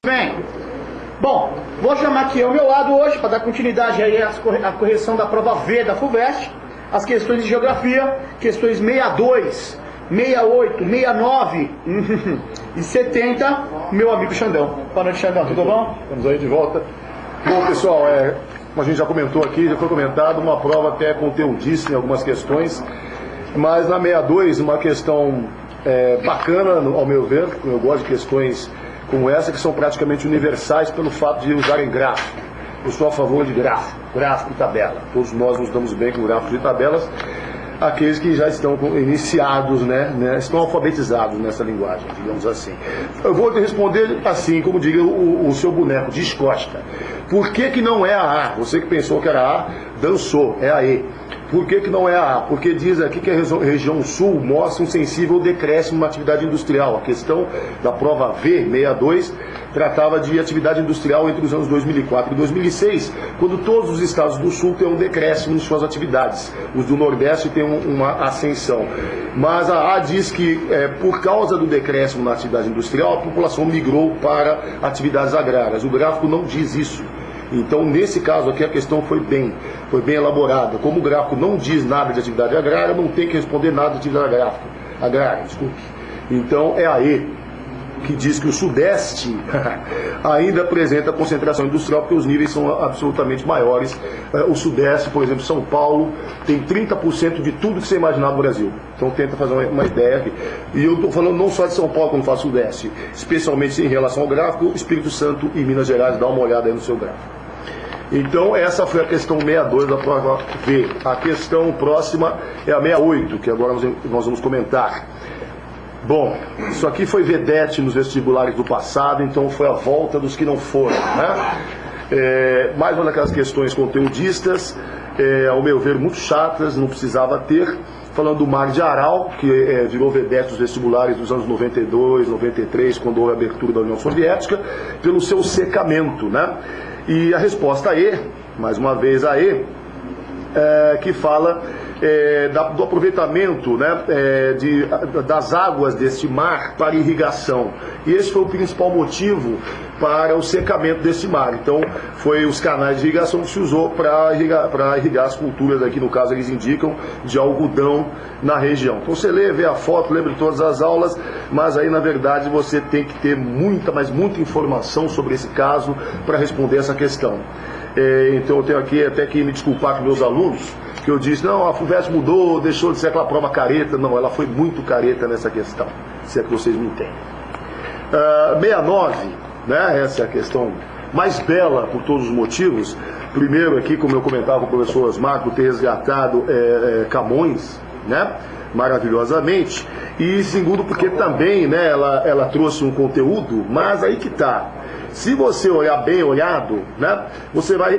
Bem, bom, vou chamar aqui ao meu lado hoje para dar continuidade aí à correção da prova V da FUVEST, as questões de geografia, questões 62, 68, 69 e 70, meu amigo Xandão. Boa noite, Xandão, tudo bom? Estamos aí de volta. Bom, pessoal, como a gente já comentou aqui, já foi comentado, uma prova até conteudista em algumas questões, mas na 62, uma questão bacana, ao meu ver, eu gosto de questões como essa, que são praticamente universais pelo fato de usarem gráfico. Eu sou a favor de gráfico e tabela. Todos nós nos damos bem com gráficos e tabelas, aqueles que já estão iniciados, estão alfabetizados nessa linguagem, digamos assim. Eu vou te responder assim, como diria o seu boneco, descosta. Por que não é a A? Você que pensou que era A, dançou, é a E. Por que não é a A? Porque diz aqui que a região sul mostra um sensível decréscimo na atividade industrial. A questão da prova V, 62, tratava de atividade industrial entre os anos 2004 e 2006, quando todos os estados do sul têm um decréscimo em suas atividades. Os do Nordeste têm uma ascensão. Mas a A diz que, por causa do decréscimo na atividade industrial, a população migrou para atividades agrárias. O gráfico não diz isso. Então, nesse caso aqui, a questão foi bem elaborada. Como o gráfico não diz nada de atividade agrária, não tem que responder nada de atividade agrária. Desculpe. Então, é a E, que diz que o Sudeste ainda apresenta concentração industrial, porque os níveis são absolutamente maiores. O Sudeste, por exemplo, São Paulo, tem 30% de tudo que você imaginar no Brasil. Então tenta fazer uma ideia aqui. E eu estou falando não só de São Paulo quando faço Sudeste, especialmente em relação ao gráfico, Espírito Santo e Minas Gerais, dá uma olhada aí no seu gráfico. Então essa foi a questão 62 da prova V. A questão próxima é a 68, que agora nós vamos comentar. Bom, isso aqui foi vedete nos vestibulares do passado, então foi a volta dos que não foram, mais uma daquelas questões conteudistas, ao meu ver, muito chatas, não precisava ter. Falando do Mar de Aral, que virou vedete dos vestibulares dos anos 92, 93, quando houve a abertura da União Soviética, pelo seu secamento, E a resposta E, mais uma vez a E, que fala do aproveitamento das águas deste mar para irrigação. E esse foi o principal motivo para o secamento desse mar. Então, foi os canais de irrigação que se usou para irrigar as culturas, aqui no caso eles indicam, de algodão na região. Então, você lê, vê a foto, lembra de todas as aulas, mas aí, na verdade, você tem que ter muita informação sobre esse caso para responder essa questão. Então eu tenho aqui até que me desculpar com meus alunos, que eu disse, não, a FUVEST mudou, deixou de ser aquela prova careta. Não, ela foi muito careta nessa questão, se é que vocês me entendem. 69, essa é a questão mais bela por todos os motivos. Primeiro aqui, como eu comentava com o professor Osmar, por ter resgatado Camões, maravilhosamente. E segundo, porque também ela trouxe um conteúdo, mas aí que está. Se você olhar bem olhado, você vai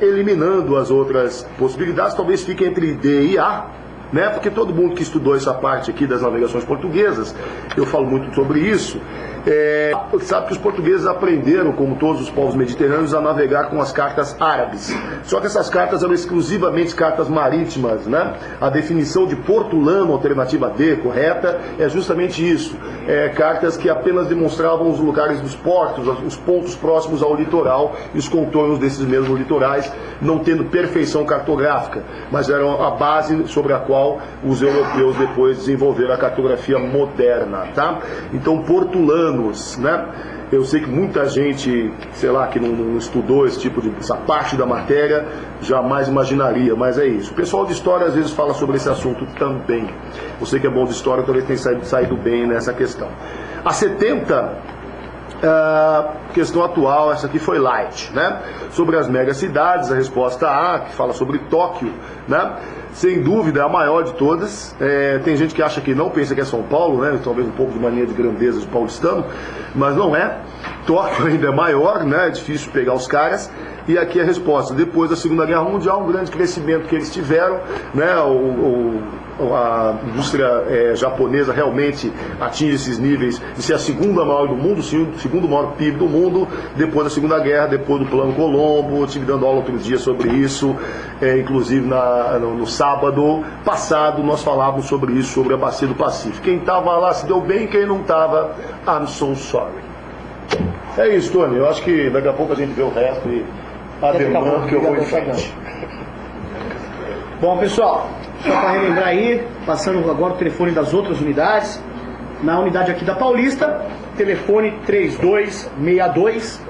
eliminando as outras possibilidades, talvez fique entre D e A, porque todo mundo que estudou essa parte aqui das navegações portuguesas, eu falo muito sobre isso, sabe que os portugueses aprenderam, como todos os povos mediterrâneos, a navegar com as cartas árabes. Só que essas cartas eram exclusivamente cartas marítimas, A definição de portulano, alternativa D, correta, é justamente isso. Cartas que apenas demonstravam os lugares dos portos, os pontos próximos ao litoral e os contornos desses mesmos litorais, não tendo perfeição cartográfica, mas eram a base sobre a qual os europeus depois desenvolveram a cartografia moderna, Então, portulanos, Eu sei que muita gente, sei lá, que não estudou essa parte da matéria, jamais imaginaria, mas é isso. O pessoal de história às vezes fala sobre esse assunto também. Você que é bom de história talvez tenha saído bem nessa questão. A 70, questão atual, essa aqui foi light, Sobre as megacidades, a resposta A, que fala sobre Tóquio, Sem dúvida, é a maior de todas. Tem gente que acha que não, pensa que é São Paulo, talvez um pouco de mania de grandeza de paulistano, mas não é. Tóquio ainda é maior, é difícil pegar os caras. E aqui a resposta: depois da Segunda Guerra Mundial, um grande crescimento que eles tiveram, a indústria japonesa realmente atinge esses níveis de ser a segunda maior do mundo, o segundo maior PIB do mundo, depois da Segunda Guerra, depois do Plano Colombo. Eu estive dando aula outro dia sobre isso, inclusive no sábado passado nós falávamos sobre isso, sobre a Bacia do Pacífico. Quem estava lá se deu bem, quem não estava, I'm so sorry. É isso, Tony. Eu acho que daqui a pouco a gente vê o resto e ademã que eu vou em frente. Bom, pessoal, só para relembrar aí, passando agora o telefone das outras unidades. Na unidade aqui da Paulista, telefone 3262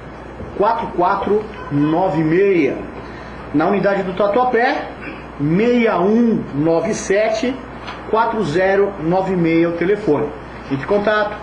4496. Na unidade do Tatuapé, 6197 4096 o telefone. Entre em contato.